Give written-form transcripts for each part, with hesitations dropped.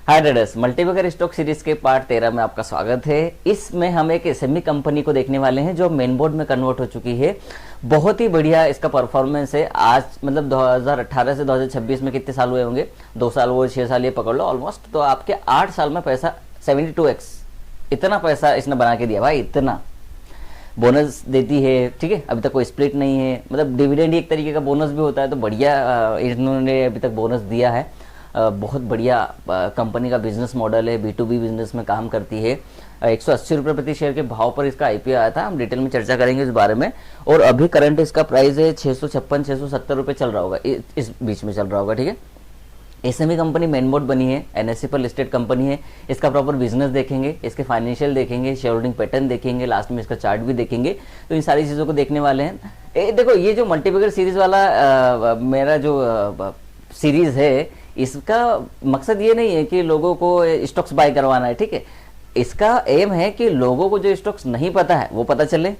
हाय traders, multibagger stock series के part 13 में आपका स्वागत है। इसमें हम एक एसएमई कंपनी को देखने वाले हैं जो मेन बोर्ड में कन्वर्ट हो चुकी है। बहुत ही बढ़िया इसका परफॉर्मेंस है। आज मतलब 2018 से 2026 में कितने साल हुए होंगे, 2 साल वो 6 साल ये पकड़ लो ऑलमोस्ट, तो आपके 8 साल में पैसा 72x इतना पैसा इसने बना के दिया भाई। इतना बोनस देती है, ठीक है। अभी तक कोई स्प्लिट नहीं है, मतलब डिविडेंड एक तरीके का बोनस भी होता है, तो बढ़िया इन्होंने अभी तक बोनस दिया है। बहुत बढ़िया कंपनी का बिजनेस मॉडल है, B2B बिजनेस में काम करती है। 180 रुपये प्रति शेयर के भाव पर इसका IPO आया था। हम डिटेल में चर्चा करेंगे इस बारे में। और अभी करंट इसका प्राइस है 656-670 रुपये चल रहा होगा, इस बीच में चल रहा होगा, ठीक है। एसएमई कंपनी मेन बोर्ड बनी है, NSE पर लिस्टेड कंपनी है। इसका प्रॉपर बिजनेस देखेंगे, इसके फाइनेंशियल देखेंगे, शेयर होल्डिंग पैटर्न देखेंगे, लास्ट में इसका चार्ट भी देखेंगे। तो इन सारी चीज़ों को देखने वाले हैं। देखो, ये जो मल्टीबैगर सीरीज वाला मेरा जो सीरीज है, इसका मकसद ये नहीं है कि लोगों को स्टॉक्स बाय करवाना है, ठीक है। इसका एम है कि लोगों को जो स्टॉक्स नहीं पता है वो पता चले।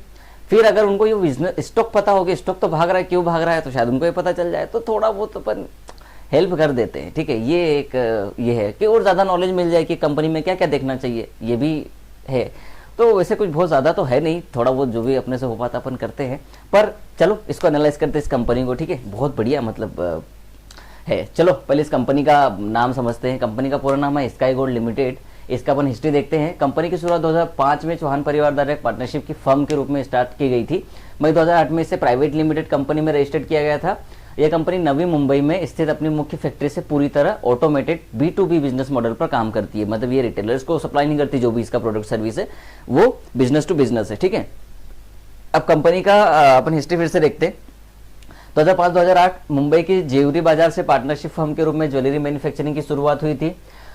फिर अगर उनको ये बिजनेस स्टॉक पता हो कि स्टॉक तो भाग रहा है, क्यों भाग रहा है, तो शायद उनको ये पता चल जाए, तो थोड़ा बहुत अपन हेल्प कर देते हैं, ठीक है। ये एक ये है कि और ज़्यादा नॉलेज मिल जाए कि कंपनी में क्या क्या देखना चाहिए, ये भी है। तो वैसे कुछ बहुत ज़्यादा तो है नहीं, थोड़ा बहुत जो भी अपने से हो पाता अपन करते हैं। पर चलो इसको एनालाइज करते हैं इस कंपनी को, ठीक है। बहुत बढ़िया मतलब है। चलो पहले इस कंपनी का नाम समझते हैं। कंपनी का पूरा नाम है स्काई गोल्ड लिमिटेड। इसका अपन हिस्ट्री देखते हैं। कंपनी की शुरुआत 2005 में चौहान परिवार द्वारा एक पार्टनरशिप की फर्म के रूप में स्टार्ट की गई थी। मई 2008 में इसे प्राइवेट लिमिटेड कंपनी में रजिस्टर्ड किया गया था। यह कंपनी नवी मुंबई में स्थित अपनी मुख्य फैक्ट्री से पूरी तरह ऑटोमेटेड B2B बिजनेस मॉडल पर काम करती है। मतलब ये रिटेलर्स को सप्लाई नहीं करती, जो भी इसका प्रोडक्ट सर्विस है वो बिजनेस टू बिजनेस है, ठीक है। अब कंपनी का अपन हिस्ट्री फिर से देखते हैं। 2005-2008 मुंबई की जेवरी बाजार से पार्टनरशिप फर्म के रूप में ज्वेलरी मैन्युफैक्चरिंग की शुरुआत हुई थी।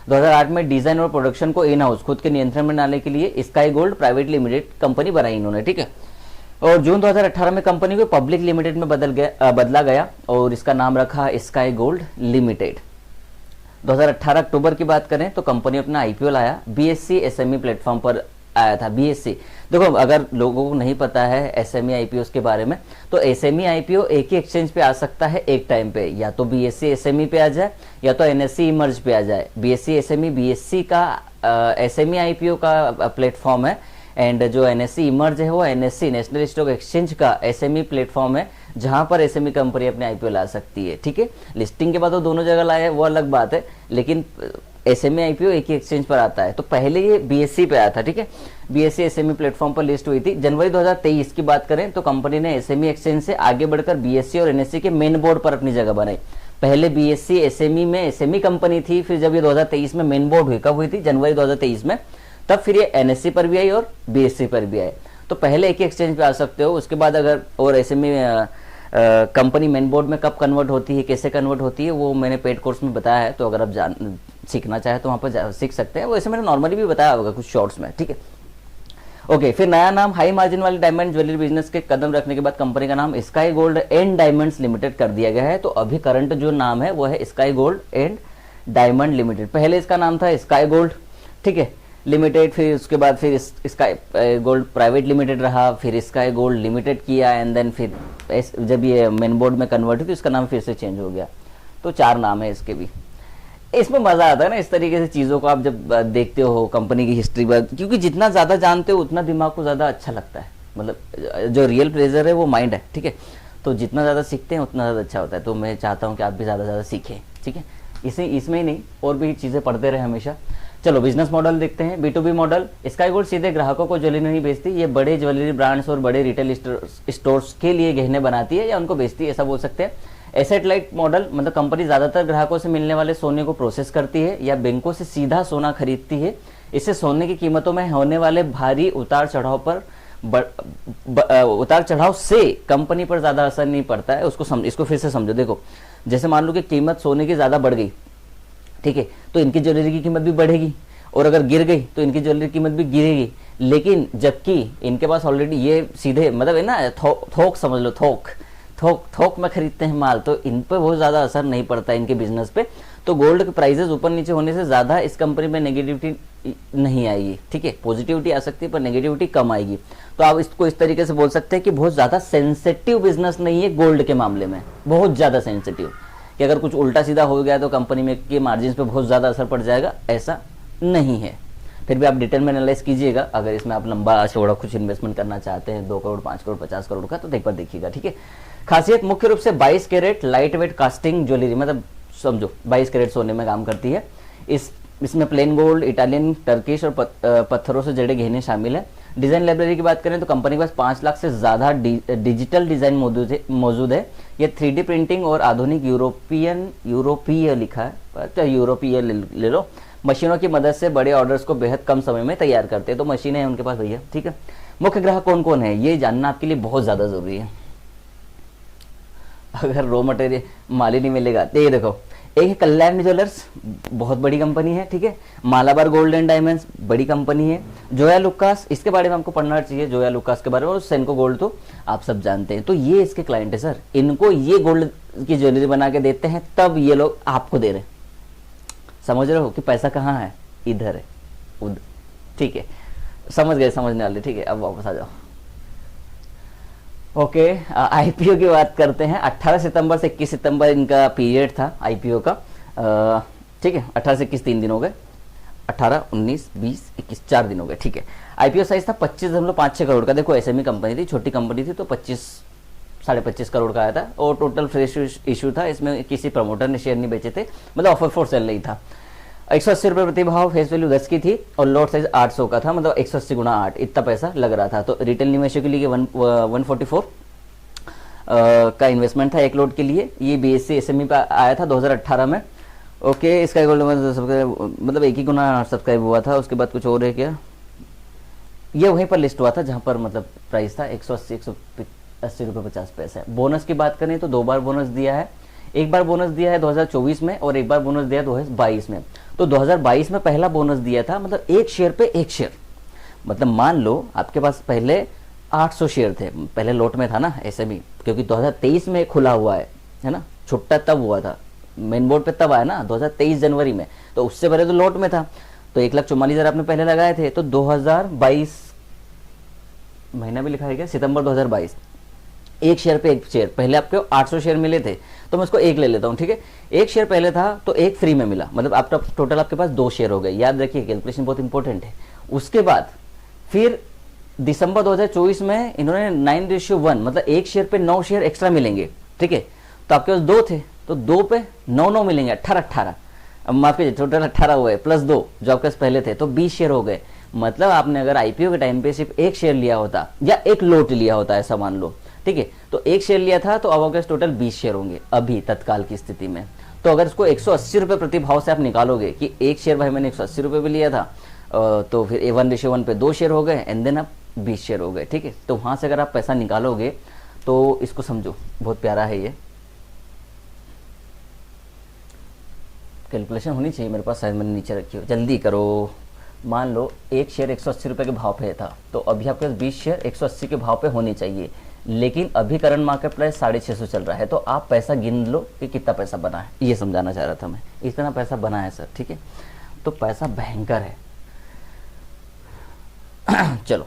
2008 में डिजाइन और प्रोडक्शन को इन हाउस खुद के नियंत्रण में लाने के लिए sky gold private limited company बनाई इन्होंने, ठीक है। और जून 2018 में कंपनी को पब्लिक लिमिटेड में बदला गया और इसका नाम रखा स्काई गोल्ड लिमिटेड। 2018 अक्टूबर की बात करें तो कंपनी अपना IPO लाया। BSE SME प्लेटफॉर्म पर आया था। BSE देखो, अगर लोगों को नहीं पता है SME IPOs के बारे में, तो SME IPO एक ही एक्सचेंज पे आ सकता है एक टाइम पे, या तो BSE SME पे आ जाए या तो NSE इमर्ज पे आ जाए। BSE SME BSE का SME IPO का प्लेटफॉर्म है, एंड जो NSE इमर्ज है वो NSE नेशनल स्टॉक एक्सचेंज का SME प्लेटफॉर्म है, जहां पर SME कंपनी अपने IPO ला सकती है, ठीक है। लिस्टिंग के बाद वो दोनों जगह लाए वो अलग बात है, लेकिन SME IPO एक ही एक्सचेंज पर आता है। तो पहले ये BSE पे आया था, ठीक है। BSE SME प्लेटफॉर्म पर लिस्ट हुई थी। जनवरी 2023 की बात करें तो कंपनी ने SME एक्सचेंज से आगे बढ़कर BSE और NSE के मेन बोर्ड पर अपनी जगह बनाई। पहले BSE SME में SME कंपनी थी, फिर जब ये 2023 में मेन बोर्ड हुई, कब हुई थी, जनवरी 2023 में, तब फिर ये NSE पर भी आई और BSE पर भी आए। तो पहले एक ही एक्सचेंज पे आ सकते हो। उसके बाद अगर और SME कंपनी मेन बोर्ड में कब कन्वर्ट होती है, कैसे कन्वर्ट होती है, वो मैंने पेड कोर्स में बताया है। तो अगर आप सीखना चाहे तो वहाँ पर सीख सकते हैं। वैसे मैंने नॉर्मली भी बताया होगा कुछ शॉर्ट्स में, ठीक है। ओके, फिर नया नाम हाई मार्जिन वाले डायमंड ज्वेलरी बिजनेस के कदम रखने के बाद कंपनी का नाम sky gold and diamonds limited कर दिया गया है। तो अभी करंट जो नाम है वो है sky gold and diamond limited. पहले इसका नाम था स्काई गोल्ड, ठीक है, लिमिटेड। फिर उसके बाद फिर स्काई गोल्ड प्राइवेट लिमिटेड रहा, फिर स्काई गोल्ड लिमिटेड किया, एंड देन फिर जब ये मेन बोर्ड में कन्वर्ट हुई तो इसका नाम फिर से चेंज हो गया। तो 4 नाम है इसके भी। इसमें मजा आता है ना इस तरीके से चीज़ों को आप जब देखते हो कंपनी की हिस्ट्री पर, क्योंकि जितना ज़्यादा जानते हो उतना दिमाग को ज़्यादा अच्छा लगता है। मतलब जो रियल प्लेजर है वो माइंड है, ठीक है। तो जितना ज़्यादा सीखते हैं उतना ज़्यादा अच्छा होता है। तो मैं चाहता हूँ कि आप भी ज़्यादा से ज़्यादा सीखें, ठीक है। इसमें ही नहीं, और भी चीज़ें पढ़ते रहे हमेशा। चलो बिजनेस मॉडल देखते हैं। B2B model. स्काई गोल्ड सीधे ग्राहकों को ज्वेलरी नहीं बेचती, ये बड़े ज्वेलरी ब्रांड्स और बड़े रिटेल स्टोर्स के लिए गहने बनाती है या उनको बेचती है, ऐसा बोल सकते हैं। एसेट लाइट मॉडल, मतलब कंपनी ज्यादातर ग्राहकों से मिलने वाले सोने को प्रोसेस करती है या बैंकों से सीधा सोना खरीदती है। इससे सोने की कीमतों में होने वाले भारी उतार चढ़ाव से कंपनी पर ज्यादा असर नहीं पड़ता है। इसको फिर से समझो। देखो, जैसे मान लो कि कीमत सोने की ज्यादा बढ़ गई, ठीक है, तो इनकी ज्वेलरी की कीमत भी बढ़ेगी, और अगर गिर गई तो इनकी ज्वेलरी की कीमत भी गिरेगी। लेकिन जबकि इनके पास ऑलरेडी ये सीधे मतलब है ना, थोक समझ लो, थोक में खरीदते हैं माल, तो इन पर बहुत ज़्यादा असर नहीं पड़ता इनके बिजनेस पे। तो गोल्ड के प्राइसेस ऊपर नीचे होने से ज़्यादा इस कंपनी में नेगेटिविटी नहीं आएगी, ठीक है। पॉजिटिविटी आ सकती है पर नेगेटिविटी कम आएगी। तो आप इसको इस तरीके से बोल सकते हैं कि बहुत ज़्यादा सेंसिटिव बिजनेस नहीं है गोल्ड के मामले में, बहुत ज़्यादा सेंसिटिव। कि अगर कुछ उल्टा सीधा हो गया तो कंपनी में के मार्जिन पे बहुत ज़्यादा असर पड़ जाएगा, ऐसा नहीं है। फिर भी आप डिटेल में एनालाइज कीजिएगा। अगर इसमें आप लंबा चौड़ा कुछ इन्वेस्टमेंट करना चाहते हैं 2 करोड़ 5 करोड़ 50 करोड़ का, तो एक बार देखिएगा, ठीक है। खासियत मुख्य रूप से 22 carat light weight casting jewellery, मतलब समझो 22 कैरेट सोने में काम करती है। इसमें प्लेन गोल्ड, इटालियन, टर्किश और पत्थरों से जड़े गहने शामिल है। डिजाइन लाइब्रेरी की बात करें तो कंपनी के पास 5 लाख से ज़्यादा डिजिटल डिजाइन मौजूद है। ये 3D प्रिंटिंग और आधुनिक यूरोपीय लिखा है, अच्छा यूरोपीय ले लो, मशीनों की मदद से बड़े ऑर्डर्स को बेहद कम समय में तैयार करते हैं। तो मशीनें हैं उनके पास भैया, ठीक है। मुख्य ग्राहक कौन कौन है ये जानना आपके लिए बहुत ज़्यादा ज़रूरी है। अगर रॉ मटेरियल माल ही नहीं मिलेगा तो ये देखो, एक है कल्याण ज्वेलर्स, बहुत बड़ी कंपनी है, ठीक है। मालाबार गोल्ड एंड डायमंड्स, बड़ी कंपनी है। जोया लुकास, इसके बारे में आपको पढ़ना चाहिए, जोया लुकास के बारे में। और सेनको गोल्ड तो आप सब जानते हैं। तो ये इसके क्लाइंट है सर, इनको ये गोल्ड की ज्वेलरी बना के देते हैं, तब ये लोग आपको दे रहे हैं। समझ रहे हो कि पैसा कहाँ है, इधर है, उधर, ठीक है। समझ गए समझने वाले, ठीक है। अब वापस आ जाओ। ओके, आईपीओ की बात करते हैं। 18 सितंबर से 21 सितंबर इनका पीरियड था आईपीओ का, ठीक है। 18 से 21 3 दिन हो गए, 18, 19, 20, 21 4 दिन हो गए, ठीक है। आईपीओ साइज था 25.56 करोड़ का। देखो एसएमई कंपनी थी, छोटी कंपनी थी, तो 25-25.5 करोड़ का आया था। और टोटल फ्रेश इशू था, इसमें किसी प्रमोटर ने शेयर नहीं बेचे थे, मतलब ऑफर फॉर सेल नहीं था। 180 रुपये प्रति भाव, फेस वैल्यू 10 की थी और लॉट साइज 800 का था, मतलब 180 गुना 8 इतना पैसा लग रहा था। तो रिटेल निवेशकों के लिए 144 का इन्वेस्टमेंट था एक लॉट के लिए। ये बीएससी एसएमई पे आया था 2018 में। ओके, इसका मतलब 1 ही गुना सब्सक्राइब हुआ था। उसके बाद कुछ और है क्या, ये वहीं पर लिस्ट हुआ था जहां पर मतलब प्राइस था 180 रुपये 50 पैसे। बोनस की बात करें तो 2 बार बोनस दिया है। एक बार बोनस दिया है 2024 में और एक बार बोनस दिया है 2022 में। तो 2022 में पहला बोनस दिया था, मतलब 1 शेयर पे 1 शेयर। मतलब मान लो आपके पास पहले 800 शेयर थे, पहले लॉट में था ना एसएमई, क्योंकि 2023 में खुला हुआ है ना, छुट्टा तब हुआ था, मेन बोर्ड पे तब आया ना 2023 जनवरी में। तो उससे पहले तो लॉट में था, तो 1,44,000 आपने पहले लगाए थे। तो 2022 महीना भी लिखा है क्या, सितंबर 2022, 1 शेयर पे 1 शेयर। पहले आपको 800 शेयर मिले थे, तो मैं इसको 1 ले लेता हूँ, ठीक है। 1 शेयर पहले था तो 1 फ्री में मिला, मतलब आप टोटल आपके पास 2 शेयर हो गए। याद रखिए, कैलकुलेशन बहुत इंपॉर्टेंट है। उसके बाद फिर दिसंबर 2024 में इन्होंने 9:1, मतलब 1 शेयर पे 9 शेयर एक्स्ट्रा मिलेंगे, ठीक है। तो आपके पास 2 थे, तो 2 पे 9 मिलेंगे, 18। अब माफ कीजिए, टोटल 18 हुए प्लस 2 जो आपके पास पहले थे, तो 20 शेयर हो गए। मतलब आपने अगर आईपीओ के टाइम पे सिर्फ 1 शेयर लिया होता या 1 लॉट लिया होता, ऐसा मान लो, ठीक है, तो 1 शेयर लिया था, तो अब आपके टोटल 20 शेयर होंगे अभी तत्काल की स्थिति में। तो अगर इसको 180 रुपये प्रति भाव से आप निकालोगे कि 1 शेयर भाई मैंने 180 रुपये भी लिया था, तो फिर 1:1 पे 2 शेयर हो गए, एंड देन आप 20 शेयर हो गए, ठीक है। तो वहां से अगर आप पैसा निकालोगे तो इसको समझो, बहुत प्यारा है ये कैलकुलेशन होनी चाहिए मेरे पास, शायद मैंने नीचे रखी हो, जल्दी करो। मान लो 1 शेयर 180 रुपये के भाव पे था, तो अभी आपके पास 20 शेयर 180 के भाव पे होनी चाहिए। लेकिन अभी करंट मार्केट प्राइस 650 चल रहा है, तो आप पैसा गिन लो कि कितना पैसा बना है, ये समझाना चाह रहा था मैं। इतना पैसा बना है सर, ठीक है, तो पैसा भयंकर है। चलो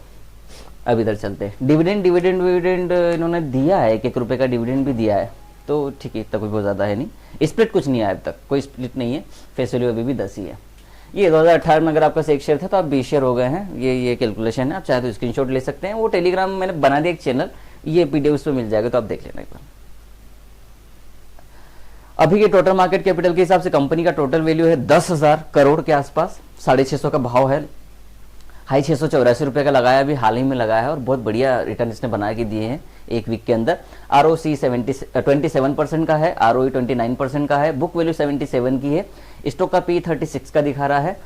अब इधर चलते हैं। डिविडेंड इन्होंने दिया है, 1 रुपये का डिविडेंड भी दिया है, तो ठीक है, इतना कोई बहुत ज़्यादा है नहीं। स्प्लिट कुछ नहीं आया अब तक, कोई स्प्लिट नहीं है। फेस वैल्यू अभी भी 10 ही है। ये 2018 में अगर आपका 1 शेयर था तो आप 20 शेयर हो गए हैं। ये कैलकुलेशन है, आप चाहे तो स्क्रीनशॉट ले सकते हैं। वो टेलीग्राम में मैंने बना दिया एक चैनल, ये पीडीएफ उस पर मिल जाएगा, तो आप देख लेना एक बार। अभी के टोटल मार्केट कैपिटल के हिसाब से कंपनी का टोटल वैल्यू है 10,000 करोड़ के आसपास, 650 का भाव है। हाई 684 रुपये का लगाया, अभी हाल ही में लगाया है, और बहुत बढ़िया रिटर्न इसने बना के दिए हैं 1 वीक के अंदर। ROC 27% का है, ROE 29% का है, बुक वैल्यू 77 की है, स्टॉक का P 36 का दिखा रहा है,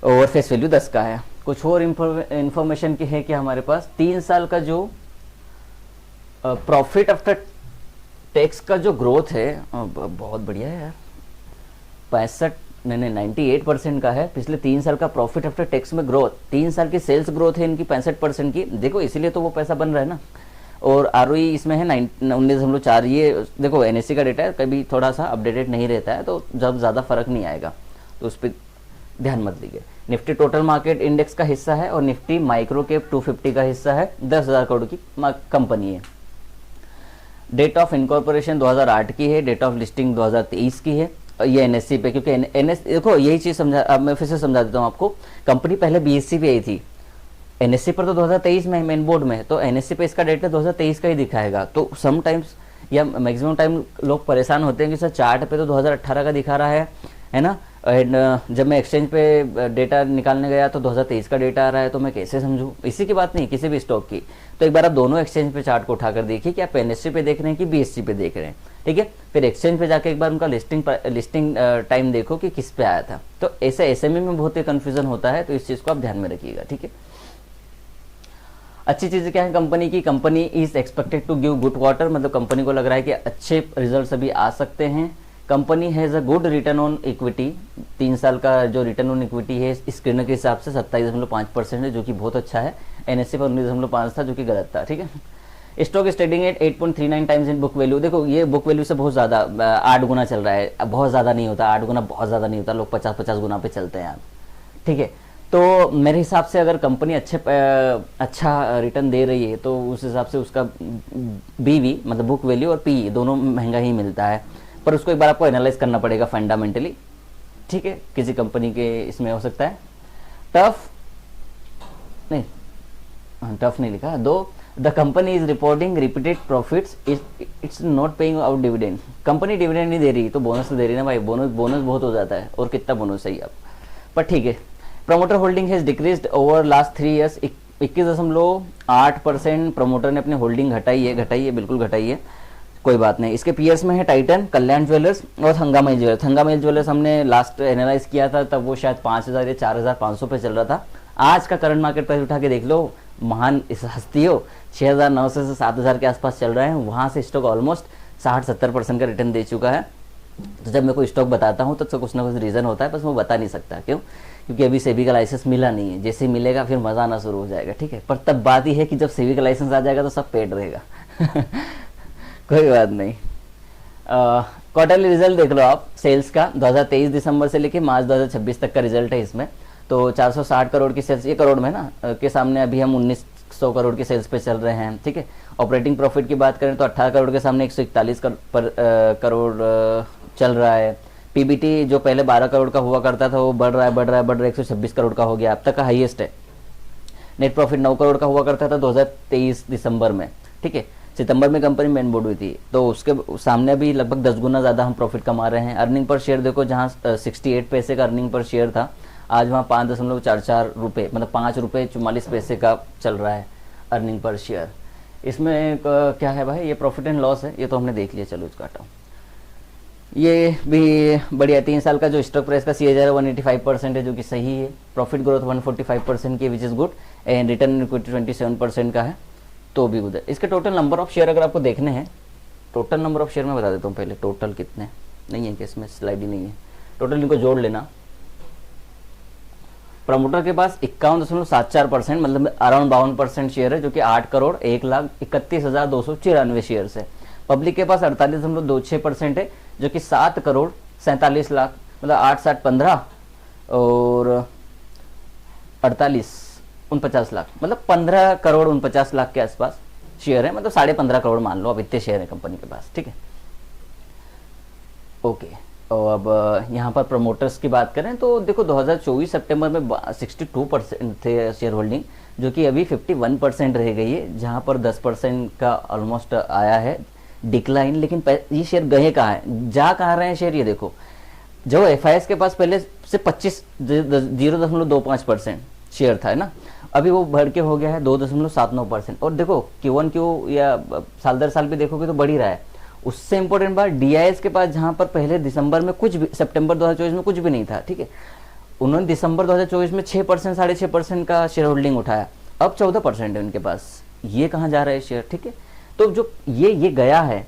और फेस वैल्यू 10 का है। कुछ और इंफॉर्मेशन की है कि हमारे पास 3 साल का जो प्रॉफिट आफ्टर टैक्स का जो ग्रोथ है बहुत बढ़िया है यार, 98% का है। पिछले 3 साल का प्रॉफिट आफ्टर टैक्स में ग्रोथ, 3 साल की सेल्स ग्रोथ है इनकी 65% की, देखो इसीलिए तो वो पैसा बन रहा है ना। और ROE इसमें है 19.4। ये देखो NSE का डेटा है, कभी थोड़ा सा अपडेटेड नहीं रहता है, तो जब ज़्यादा फर्क नहीं आएगा, तो उस पर ध्यान मत दीजिए। निफ्टी टोटल मार्केट इंडेक्स का हिस्सा है, और निफ्टी माइक्रो कैप 250 का हिस्सा है। 10,000 करोड़ की कंपनी है। डेट ऑफ इनकॉर्पोरेशन 2008 की है, डेट ऑफ लिस्टिंग 2023 की है। ये एनएससी पे, क्योंकि एनएस देखो यही चीज़ समझा, अब मैं फिर से समझा देता हूँ आपको। कंपनी पहले बीएससी पे आई थी, एनएससी पर तो 2023 में मेन बोर्ड में, तो एनएससी पे इसका डेटा 2023 का ही दिखाएगा। तो समटाइम्स या मैक्सिमम टाइम लोग परेशान होते हैं कि सर चार्ट पे तो 2018 का दिखा रहा है ना, एंड जब मैं एक्सचेंज पे डेटा निकालने गया तो 2023 का डेटा आ रहा है, तो मैं कैसे समझूं। इसी की बात नहीं, किसी भी स्टॉक की। तो एक बार आप दोनों एक्सचेंज पे चार्ट को उठाकर देखिए कि आप एनएससी पे देख रहे हैं कि बीएससी पे देख रहे हैं, ठीक है। फिर एक्सचेंज पे जाके एक बार उनका लिस्टिंग टाइम देखो कि किस पे आया था। तो ऐसे एसएमई में बहुत ही कन्फ्यूजन होता है, तो इस चीज़ को आप ध्यान में रखिएगा, ठीक है। अच्छी चीज़ क्या है कंपनी की, company is expected to give good quarter, मतलब कंपनी को लग रहा है कि अच्छे रिजल्ट्स अभी आ सकते हैं। Company has a good return on equity, 3 साल का जो रिटर्न ऑन इक्विटी है स्क्रीनर के हिसाब से 27.5% है, जो कि बहुत अच्छा है। एनएससी पर 19.5 था, जो कि गलत था, ठीक है। Stock is trading at 8.39 times in book value. देखो ये बुक वैल्यू से बहुत ज़्यादा 8 गुना चल रहा है, बहुत ज़्यादा नहीं होता, 8 गुना बहुत ज़्यादा नहीं होता, लोग 50-50 गुना पे चलते हैं, ठीक है। तो मेरे हिसाब से अगर कंपनी अच्छा रिटर्न दे रही है तो उस हिसाब से उसका बीवी मतलब बुक वैल्यू और पी दोनों महंगा ही मिलता है, पर उसको एक बार आपको एनालाइज करना पड़ेगा फंडामेंटली, ठीक है। किसी कंपनी के इसमें हो सकता है टफ नहीं लिखा, दो the company is reporting repeated profits it's not paying out dividend. Company dividend नहीं दे रही तो बोनस तो दे रही ना भाई, बोनस बहुत हो जाता है, और कितना बोनस है आप, पर ठीक है। Promoter holding has decreased over last 3 years, 21.8% promoter ने अपनी होल्डिंग घटाई है, बिल्कुल घटाई है, कोई बात नहीं। इसके पीयर्स में है टाइटन, कल्याण ज्वेलर्स और हंगामा ज्वेलर्स। हंगामा ज्वेलर्स हमने लास्ट एनालाइज किया था, तब वो शायद 5,000 या 4,500 पे चल रहा था। आज का करंट मार्केट प्राइस उठा के देख लो, महान इस हस्तियों 6,900 से 7,000 के आसपास चल रहे हैं, वहाँ से स्टॉक ऑलमोस्ट 60-70% का रिटर्न दे चुका है। तो जब मैं कोई स्टॉक बताता हूँ तो कुछ ना कुछ रीज़न होता है, बस मैं बता नहीं सकता क्यों, क्योंकि अभी सेबी का लाइसेंस मिला नहीं है, जैसे मिलेगा फिर मज़ा आना शुरू हो जाएगा, ठीक है। पर तब बात ही है कि जब सेबी का लाइसेंस आ जाएगा तो सब पेड रहेगा कोई बात नहीं। क्वार्टरली रिजल्ट देख लो आप, सेल्स का 2023 दिसंबर से लेके मार्च 2026 तक का रिजल्ट है इसमें। तो 460 करोड़ की सेल्स, ये करोड़ में ना के सामने अभी हम 1900 करोड़ की सेल्स पे चल रहे हैं, ठीक है। ऑपरेटिंग प्रॉफिट की बात करें तो 18 करोड़ के सामने 141 करोड़ चल रहा है। पीबीटी जो पहले 12 करोड़ का हुआ करता था वो बढ़ रहा है 126 करोड़ का हो गया, अब तक का हाईएस्ट है। नेट प्रॉफिट 9 करोड़ का हुआ करता था 2023 दिसंबर में, ठीक है। सितंबर में कंपनी मेन बोर्ड हुई थी, तो उसके सामने भी लगभग 10 गुना ज़्यादा हम प्रॉफिट कमा रहे हैं। अर्निंग पर शेयर देखो, जहाँ 68 पैसे का अर्निंग पर शेयर था, आज वहाँ 5.44 रुपये, मतलब 5 रुपये 44 पैसे का चल रहा है अर्निंग पर शेयर। इसमें क्या है भाई, ये प्रॉफिट एंड लॉस है, ये तो हमने देख लिया, चलो इसका हटाओ। ये भी बढ़िया, 3 साल का जो स्टॉक प्राइस का CAGR 185% है, जो कि सही है। प्रॉफिट ग्रोथ 145% की, which is good, and return equity 27% का है, तो भी उधर। इसके टोटल नंबर ऑफ शेयर अगर आपको देखने हैं, टोटल नंबर ऑफ शेयर मैं बता देता हूँ पहले, टोटल कितने नहीं है कि इसमें स्लाइड ही नहीं है, टोटल इनको जोड़ लेना। प्रमोटर के पास 51.74%, मतलब अराउंड 52% शेयर है, जो कि 8,31,31,294 शेयर है। पब्लिक के पास 48.26% है, जो कि 7,47,00,000, मतलब 8-7-15 और 48-49 लाख, मतलब 15,49 लाख के आसपास शेयर है, मतलब 15.5 करोड़ मान लो, अब इतने शेयर है कंपनी के पास, ठीक है। ओके, और अब यहाँ पर प्रमोटर्स की बात करें तो देखो 2024 सितंबर में 62% थे शेयर होल्डिंग, जो कि अभी 51% रह गई है, जहाँ पर 10% का ऑलमोस्ट आया है डिक्लाइन। लेकिन ये शेयर गए कहाँ है, जा कहाँ रहे हैं शेयर, ये देखो। जो FIS के पास पहले से 0.25% शेयर था, है ना, अभी वो बढ़ के हो गया है 2.79%। और देखो Q1Q या साल दर साल भी देखोगे तो बढ़ ही रहा है। उससे इंपॉर्टेंट बात DIS के पास, जहां पर पहले दिसंबर में कुछ भी, सितंबर 2024 में कुछ भी नहीं था, ठीक है, उन्होंने दिसंबर 2024 में 6% 6.5% का शेयर होल्डिंग उठाया, अब 14% है उनके पास। ये कहाँ जा रहा है शेयर, ठीक है। तो जो ये गया है,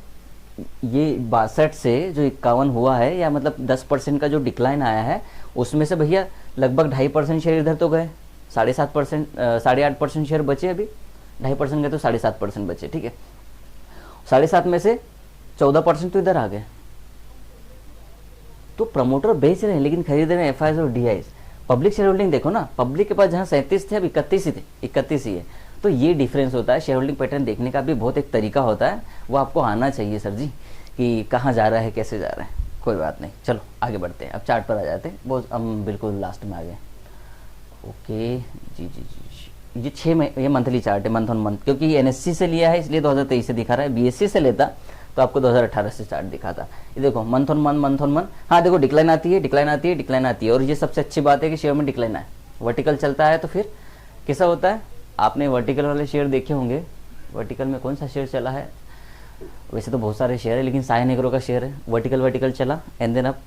ये 62 से जो 51 हुआ है, या मतलब 10% का जो डिक्लाइन आया है, उसमें से भैया लगभग 2.5% शेयर इधर तो गए, 7.5% 8.5% शेयर बचे, अभी 2.5% गए तो 7.5% बचे, ठीक है। 7.5 में से 14% तो इधर आ गए। तो प्रमोटर बेच रहे हैं लेकिन खरीद रहे हैं FIS और DIS। पब्लिक शेयर होल्डिंग देखो ना, पब्लिक के पास जहाँ 37 थे अब 31 ही थे, 31 ही है। तो ये डिफरेंस होता है। शेयर होल्डिंग पैटर्न देखने का भी बहुत एक तरीका होता है, वो आपको आना चाहिए सर जी, कि कहाँ जा रहा है, कैसे जा रहा है। कोई बात नहीं, चलो आगे बढ़ते हैं। अब चार्ट पर आ जाते हैं, वो हम बिल्कुल लास्ट में आ गए। ओके जी जी जी, ये 6 महीने, ये मंथली चार्ट है, मंथ ऑन मंथ, क्योंकि एनएससी से लिया है इसलिए 2023 से दिखा रहा है। बीएससी से लेता तो आपको 2018 से चार्ट दिखाता। ये देखो month on month, month on month, हाँ देखो डिक्लाइन आती है, डिक्लाइन आती है, डिक्लाइन आती है। और ये सबसे अच्छी बात है कि शेयर में डिक्लाइन है, वर्टिकल चलता है तो फिर कैसा होता है। आपने वर्टिकल वाले शेयर देखे होंगे, वर्टिकल में कौन सा शेयर चला है, वैसे तो बहुत सारे शेयर है, लेकिन साइन एग्रो का शेयर है, वर्टिकल चला एंड देन अब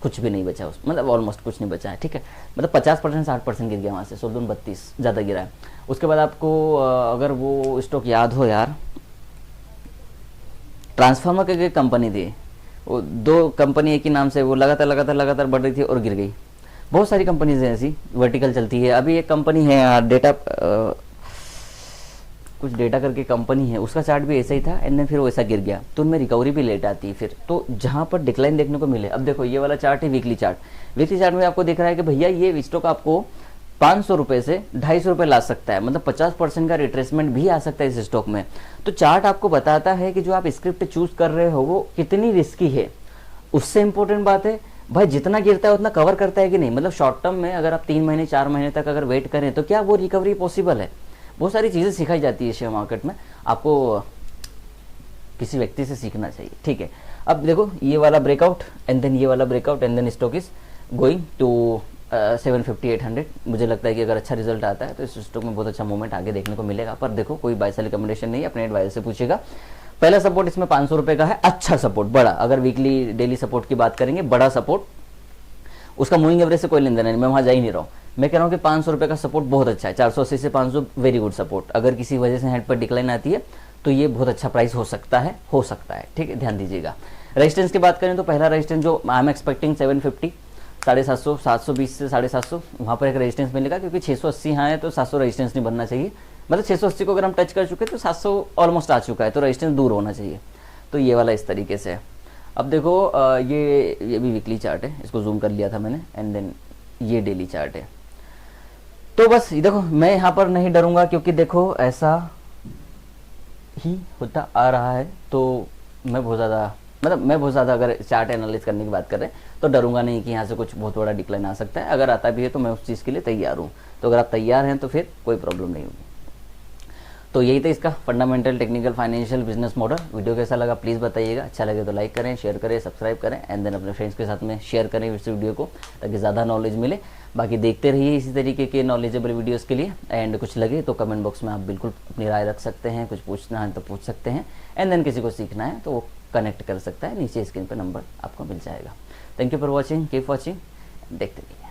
कुछ भी नहीं बचा उस, मतलब ऑलमोस्ट कुछ नहीं बचा है, ठीक है। मतलब 50% 60% गिर गया वहाँ से, 16-32 ज़्यादा गिरा है। उसके बाद आपको अगर वो स्टॉक याद हो यार, ट्रांसफार्मर की कंपनी थी, वो 2 कंपनी एक ही नाम से, वो लगातार बढ़ रही थी और गिर गई। बहुत सारी कंपनीज हैं ऐसी, वर्टिकल चलती है। अभी एक कंपनी है यार, डेटा कुछ डेटा करके कंपनी है, उसका चार्ट भी ऐसा ही था एंड देन फिर वैसा गिर गया, तो उनमें रिकवरी भी लेट आती है फिर। तो जहाँ पर डिक्लाइन देखने को मिले, अब देखो ये वाला चार्ट है वीकली चार्ट, वीकली चार्ट में आपको दिख रहा है कि भैया ये स्टॉक आपको 500 रुपये से 250 रुपये ला सकता है, मतलब 50% का रिट्रेसमेंट भी आ सकता है इस स्टॉक में। तो चार्ट आपको बताता है कि जो आप स्क्रिप्ट चूज कर रहे हो वो कितनी रिस्की है। उससे इंपॉर्टेंट बात है भाई जितना गिरता है उतना कवर करता है कि नहीं। मतलब शॉर्ट टर्म में अगर आप 3 महीने 4 महीने तक अगर वेट करें तो क्या वो रिकवरी पॉसिबल है। बहुत सारी चीज़ें सिखाई जाती है शेयर मार्केट में, आपको किसी व्यक्ति से सीखना चाहिए, ठीक है। अब देखो ये वाला ब्रेकआउट एंड देन ये वाला breakout and then stock is going to 750-800। मुझे लगता है कि अगर अच्छा रिजल्ट आता है तो इस स्टॉक में बहुत अच्छा मूवमेंट आगे देखने को मिलेगा। पर देखो कोई बाय सेल रिकमेंडेशन नहीं है, अपने एडवाइजर से पूछेगा। पहला सपोर्ट इसमें 500 रुपये का है, अच्छा सपोर्ट, बड़ा। अगर वीकली डेली सपोर्ट की बात करेंगे, बड़ा सपोर्ट, उसका मूविंग एवरेज से कोई लेन देन नहीं, मैं वहाँ जा ही नहीं रहा हूँ। मैं कह रहा हूँ कि 500 रुपये का सपोर्ट बहुत अच्छा है, 480 से 500 वेरी गुड सपोर्ट। अगर किसी वजह से हैंड पर डिक्लाइन आती है तो ये बहुत अच्छा प्राइस हो सकता है, ठीक है, ध्यान दीजिएगा। रेजिस्टेंस की बात करें तो पहला रेजिस्टेंस जो आई एम एक्सपेक्टिंग 750, 750, 720 से 750, वहाँ पर एक रेजिस्टेंस मिलेगा, क्योंकि 680 यहाँ है तो 700 रेजिस्टेंस नहीं बनना चाहिए। मतलब 680 को अगर हम टच कर चुके तो 700 ऑलमोस्ट आ चुका है, तो रेजिस्टेंस दूर होना चाहिए। तो ये वाला इस तरीके से है। अब देखो ये भी वीकली चार्ट है, इसको जूम कर लिया था मैंने एंड देन ये डेली चार्ट है। तो बस देखो मैं यहाँ पर नहीं डरूंगा, क्योंकि देखो ऐसा ही होता आ रहा है। तो मैं बहुत ज़्यादा अगर चार्ट एनालिसिस करने की बात करें तो डरूंगा नहीं कि यहाँ से कुछ बहुत बड़ा डिक्लाइन आ सकता है। अगर आता भी है तो मैं उस चीज़ के लिए तैयार हूँ। तो अगर आप तैयार हैं तो फिर कोई प्रॉब्लम नहीं होगी। तो यही था इसका fundamental technical financial business model. Video कैसा लगा प्लीज़ बताइएगा। अच्छा लगे तो लाइक करें, शेयर करें, सब्सक्राइब करें एंड देन अपने फ्रेंड्स के साथ में शेयर करें इस वीडियो को, ताकि ज़्यादा नॉलेज मिले। बाकी देखते रहिए इसी तरीके के नॉलेजेबल वीडियोस के लिए। एंड कुछ लगे तो कमेंट बॉक्स में आप बिल्कुल अपनी राय रख सकते हैं, कुछ पूछना है तो पूछ सकते हैं एंड देन किसी को सीखना है तो वो कनेक्ट कर सकता है, नीचे स्क्रीन पर नंबर आपको मिल जाएगा। Thank you for watching, keep watching, देखते रहिए।